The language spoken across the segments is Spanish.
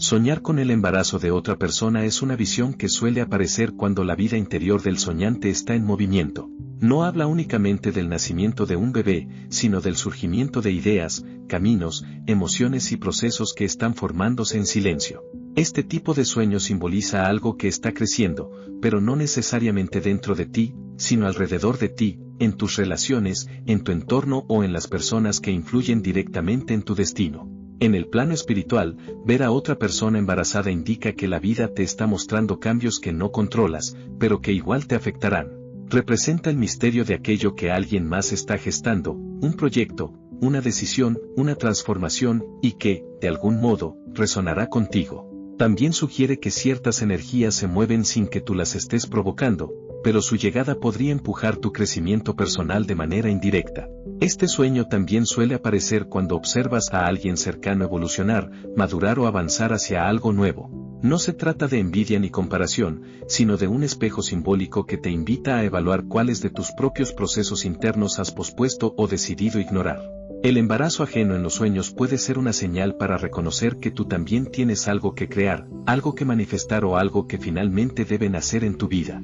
Soñar con el embarazo de otra persona es una visión que suele aparecer cuando la vida interior del soñante está en movimiento. No habla únicamente del nacimiento de un bebé, sino del surgimiento de ideas, caminos, emociones y procesos que están formándose en silencio. Este tipo de sueño simboliza algo que está creciendo, pero no necesariamente dentro de ti, sino alrededor de ti, en tus relaciones, en tu entorno o en las personas que influyen directamente en tu destino. En el plano espiritual, ver a otra persona embarazada indica que la vida te está mostrando cambios que no controlas, pero que igual te afectarán. Representa el misterio de aquello que alguien más está gestando, un proyecto, una decisión, una transformación, y que, de algún modo, resonará contigo. También sugiere que ciertas energías se mueven sin que tú las estés provocando, pero su llegada podría empujar tu crecimiento personal de manera indirecta. Este sueño también suele aparecer cuando observas a alguien cercano evolucionar, madurar o avanzar hacia algo nuevo. No se trata de envidia ni comparación, sino de un espejo simbólico que te invita a evaluar cuáles de tus propios procesos internos has pospuesto o decidido ignorar. El embarazo ajeno en los sueños puede ser una señal para reconocer que tú también tienes algo que crear, algo que manifestar o algo que finalmente debe nacer en tu vida.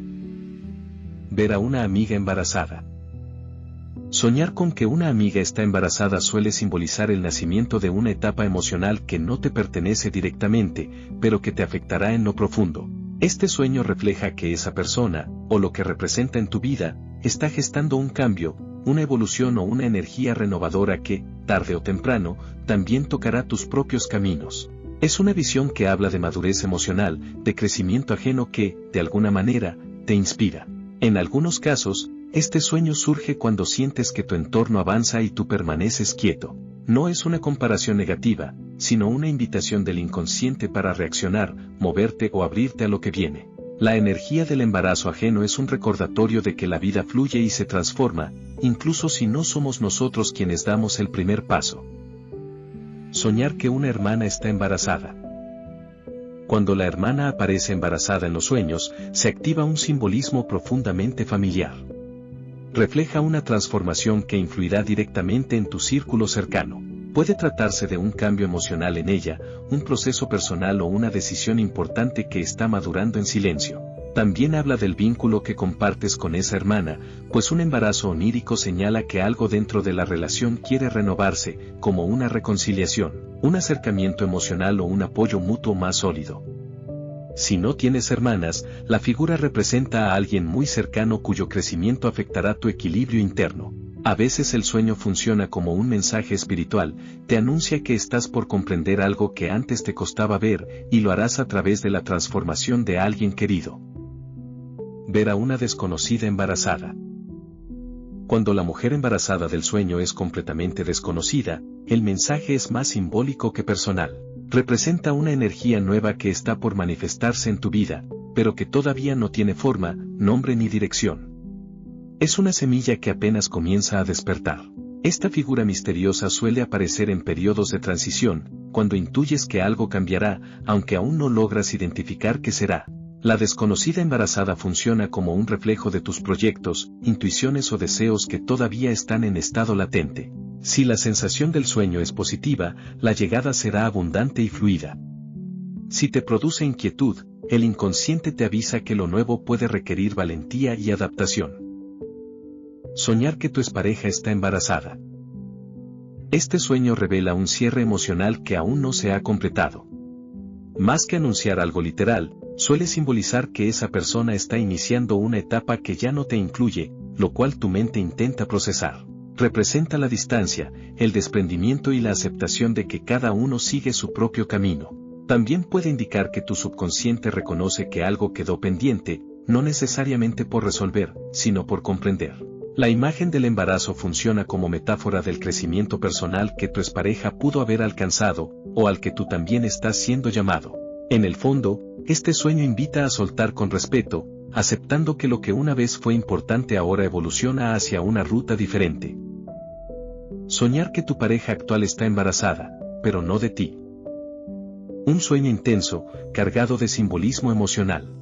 Ver a una amiga embarazada. Soñar con que una amiga está embarazada suele simbolizar el nacimiento de una etapa emocional que no te pertenece directamente, pero que te afectará en lo profundo. Este sueño refleja que esa persona, o lo que representa en tu vida, está gestando un cambio, una evolución o una energía renovadora que, tarde o temprano, también tocará tus propios caminos. Es una visión que habla de madurez emocional, de crecimiento ajeno que, de alguna manera, te inspira. En algunos casos, este sueño surge cuando sientes que tu entorno avanza y tú permaneces quieto. No es una comparación negativa, sino una invitación del inconsciente para reaccionar, moverte o abrirte a lo que viene. La energía del embarazo ajeno es un recordatorio de que la vida fluye y se transforma, incluso si no somos nosotros quienes damos el primer paso. Soñar que una hermana está embarazada. Cuando la hermana aparece embarazada en los sueños, se activa un simbolismo profundamente familiar. Refleja una transformación que influirá directamente en tu círculo cercano. Puede tratarse de un cambio emocional en ella, un proceso personal o una decisión importante que está madurando en silencio. También habla del vínculo que compartes con esa hermana, pues un embarazo onírico señala que algo dentro de la relación quiere renovarse, como una reconciliación, un acercamiento emocional o un apoyo mutuo más sólido. Si no tienes hermanas, la figura representa a alguien muy cercano cuyo crecimiento afectará tu equilibrio interno. A veces el sueño funciona como un mensaje espiritual, te anuncia que estás por comprender algo que antes te costaba ver, y lo harás a través de la transformación de alguien querido. Ver a una desconocida embarazada. Cuando la mujer embarazada del sueño es completamente desconocida, el mensaje es más simbólico que personal. Representa una energía nueva que está por manifestarse en tu vida, pero que todavía no tiene forma, nombre ni dirección. Es una semilla que apenas comienza a despertar. Esta figura misteriosa suele aparecer en periodos de transición, cuando intuyes que algo cambiará, aunque aún no logras identificar qué será. La desconocida embarazada funciona como un reflejo de tus proyectos, intuiciones o deseos que todavía están en estado latente. Si la sensación del sueño es positiva, la llegada será abundante y fluida. Si te produce inquietud, el inconsciente te avisa que lo nuevo puede requerir valentía y adaptación. Soñar que tu expareja está embarazada. Este sueño revela un cierre emocional que aún no se ha completado. Más que anunciar algo literal, suele simbolizar que esa persona está iniciando una etapa que ya no te incluye, lo cual tu mente intenta procesar. Representa la distancia, el desprendimiento y la aceptación de que cada uno sigue su propio camino. También puede indicar que tu subconsciente reconoce que algo quedó pendiente, no necesariamente por resolver, sino por comprender. La imagen del embarazo funciona como metáfora del crecimiento personal que tu expareja pudo haber alcanzado, o al que tú también estás siendo llamado. En el fondo, este sueño invita a soltar con respeto, aceptando que lo que una vez fue importante ahora evoluciona hacia una ruta diferente. Soñar que tu pareja actual está embarazada, pero no de ti. Un sueño intenso, cargado de simbolismo emocional.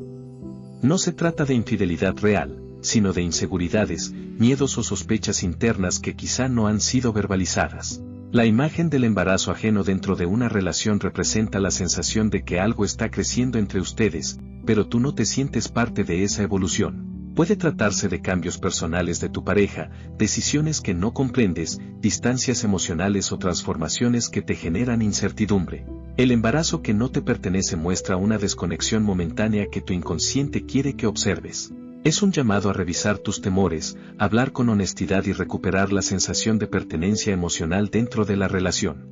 No se trata de infidelidad real, sino de inseguridades, miedos o sospechas internas que quizá no han sido verbalizadas. La imagen del embarazo ajeno dentro de una relación representa la sensación de que algo está creciendo entre ustedes, pero tú no te sientes parte de esa evolución. Puede tratarse de cambios personales de tu pareja, decisiones que no comprendes, distancias emocionales o transformaciones que te generan incertidumbre. El embarazo que no te pertenece muestra una desconexión momentánea que tu inconsciente quiere que observes. Es un llamado a revisar tus temores, hablar con honestidad y recuperar la sensación de pertenencia emocional dentro de la relación.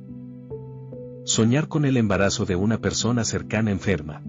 Soñar con el embarazo de una persona cercana enferma.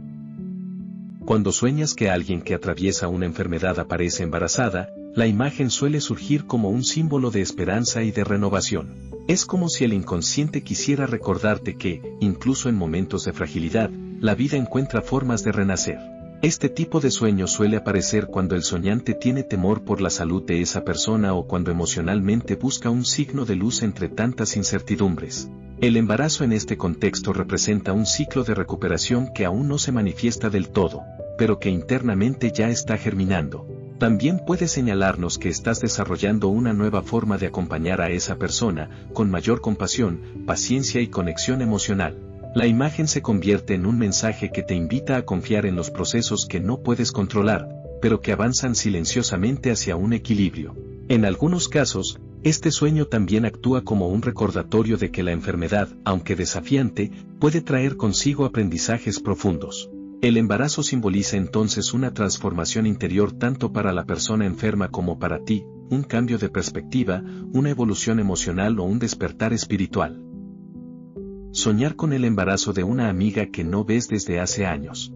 Cuando sueñas que alguien que atraviesa una enfermedad aparece embarazada, la imagen suele surgir como un símbolo de esperanza y de renovación. Es como si el inconsciente quisiera recordarte que, incluso en momentos de fragilidad, la vida encuentra formas de renacer. Este tipo de sueño suele aparecer cuando el soñante tiene temor por la salud de esa persona o cuando emocionalmente busca un signo de luz entre tantas incertidumbres. El embarazo en este contexto representa un ciclo de recuperación que aún no se manifiesta del todo, pero que internamente ya está germinando. También puede señalarnos que estás desarrollando una nueva forma de acompañar a esa persona, con mayor compasión, paciencia y conexión emocional. La imagen se convierte en un mensaje que te invita a confiar en los procesos que no puedes controlar, pero que avanzan silenciosamente hacia un equilibrio. En algunos casos, este sueño también actúa como un recordatorio de que la enfermedad, aunque desafiante, puede traer consigo aprendizajes profundos. El embarazo simboliza entonces una transformación interior tanto para la persona enferma como para ti, un cambio de perspectiva, una evolución emocional o un despertar espiritual. Soñar con el embarazo de una amiga que no ves desde hace años.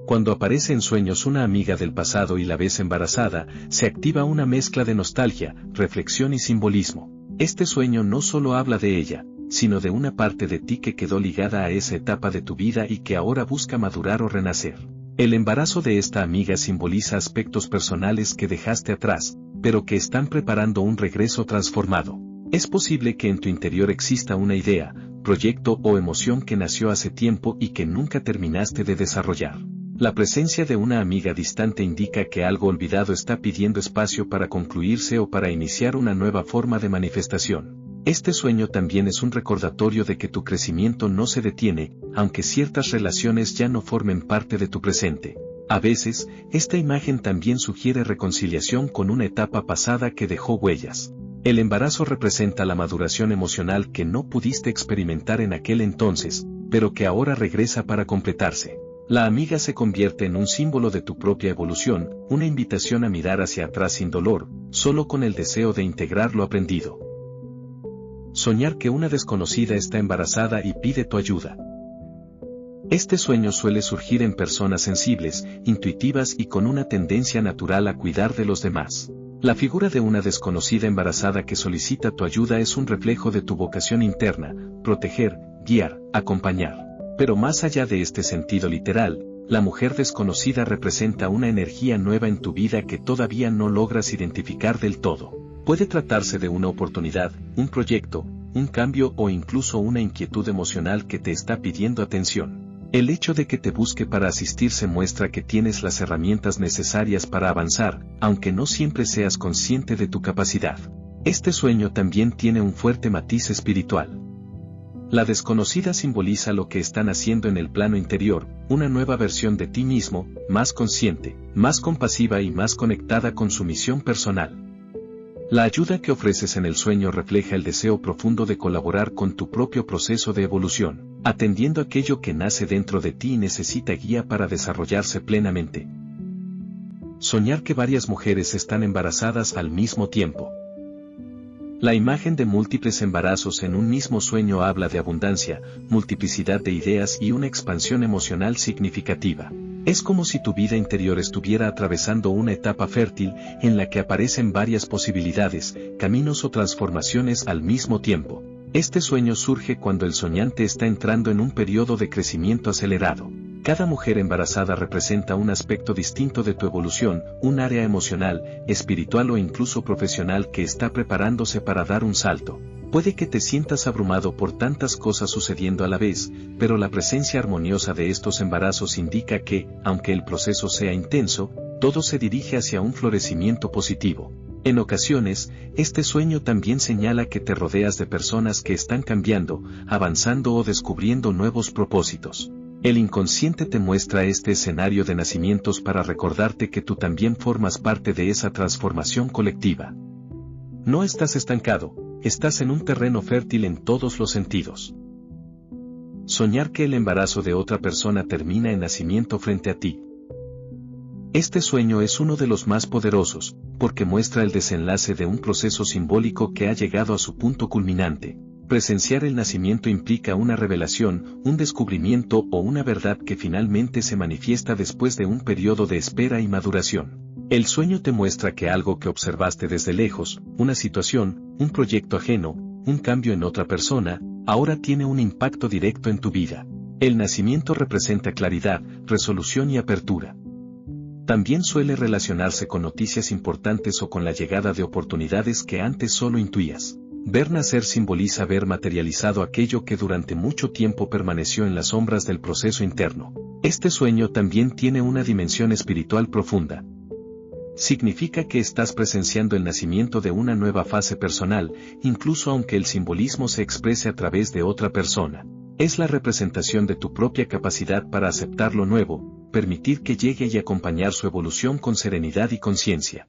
Cuando aparece en sueños una amiga del pasado y la ves embarazada, se activa una mezcla de nostalgia, reflexión y simbolismo. Este sueño no solo habla de ella, sino de una parte de ti que quedó ligada a esa etapa de tu vida y que ahora busca madurar o renacer. El embarazo de esta amiga simboliza aspectos personales que dejaste atrás, pero que están preparando un regreso transformado. Es posible que en tu interior exista una idea, proyecto o emoción que nació hace tiempo y que nunca terminaste de desarrollar. La presencia de una amiga distante indica que algo olvidado está pidiendo espacio para concluirse o para iniciar una nueva forma de manifestación. Este sueño también es un recordatorio de que tu crecimiento no se detiene, aunque ciertas relaciones ya no formen parte de tu presente. A veces, esta imagen también sugiere reconciliación con una etapa pasada que dejó huellas. El embarazo representa la maduración emocional que no pudiste experimentar en aquel entonces, pero que ahora regresa para completarse. La amiga se convierte en un símbolo de tu propia evolución, una invitación a mirar hacia atrás sin dolor, solo con el deseo de integrar lo aprendido. Soñar que una desconocida está embarazada y pide tu ayuda. Este sueño suele surgir en personas sensibles, intuitivas y con una tendencia natural a cuidar de los demás. La figura de una desconocida embarazada que solicita tu ayuda es un reflejo de tu vocación interna, proteger, guiar, acompañar. Pero más allá de este sentido literal, la mujer desconocida representa una energía nueva en tu vida que todavía no logras identificar del todo. Puede tratarse de una oportunidad, un proyecto, un cambio o incluso una inquietud emocional que te está pidiendo atención. El hecho de que te busque para asistirse muestra que tienes las herramientas necesarias para avanzar, aunque no siempre seas consciente de tu capacidad. Este sueño también tiene un fuerte matiz espiritual. La desconocida simboliza lo que están haciendo en el plano interior, una nueva versión de ti mismo, más consciente, más compasiva y más conectada con su misión personal. La ayuda que ofreces en el sueño refleja el deseo profundo de colaborar con tu propio proceso de evolución, atendiendo aquello que nace dentro de ti y necesita guía para desarrollarse plenamente. Soñar que varias mujeres están embarazadas al mismo tiempo. La imagen de múltiples embarazos en un mismo sueño habla de abundancia, multiplicidad de ideas y una expansión emocional significativa. Es como si tu vida interior estuviera atravesando una etapa fértil en la que aparecen varias posibilidades, caminos o transformaciones al mismo tiempo. Este sueño surge cuando el soñante está entrando en un periodo de crecimiento acelerado. Cada mujer embarazada representa un aspecto distinto de tu evolución, un área emocional, espiritual o incluso profesional que está preparándose para dar un salto. Puede que te sientas abrumado por tantas cosas sucediendo a la vez, pero la presencia armoniosa de estos embarazos indica que, aunque el proceso sea intenso, todo se dirige hacia un florecimiento positivo. En ocasiones, este sueño también señala que te rodeas de personas que están cambiando, avanzando o descubriendo nuevos propósitos. El inconsciente te muestra este escenario de nacimientos para recordarte que tú también formas parte de esa transformación colectiva. No estás estancado, estás en un terreno fértil en todos los sentidos. Soñar que el embarazo de otra persona termina en nacimiento frente a ti. Este sueño es uno de los más poderosos, porque muestra el desenlace de un proceso simbólico que ha llegado a su punto culminante. Presenciar el nacimiento implica una revelación, un descubrimiento o una verdad que finalmente se manifiesta después de un periodo de espera y maduración. El sueño te muestra que algo que observaste desde lejos, una situación, un proyecto ajeno, un cambio en otra persona, ahora tiene un impacto directo en tu vida. El nacimiento representa claridad, resolución y apertura. También suele relacionarse con noticias importantes o con la llegada de oportunidades que antes solo intuías. Ver nacer simboliza ver materializado aquello que durante mucho tiempo permaneció en las sombras del proceso interno. Este sueño también tiene una dimensión espiritual profunda. Significa que estás presenciando el nacimiento de una nueva fase personal, incluso aunque el simbolismo se exprese a través de otra persona. Es la representación de tu propia capacidad para aceptar lo nuevo, permitir que llegue y acompañar su evolución con serenidad y conciencia.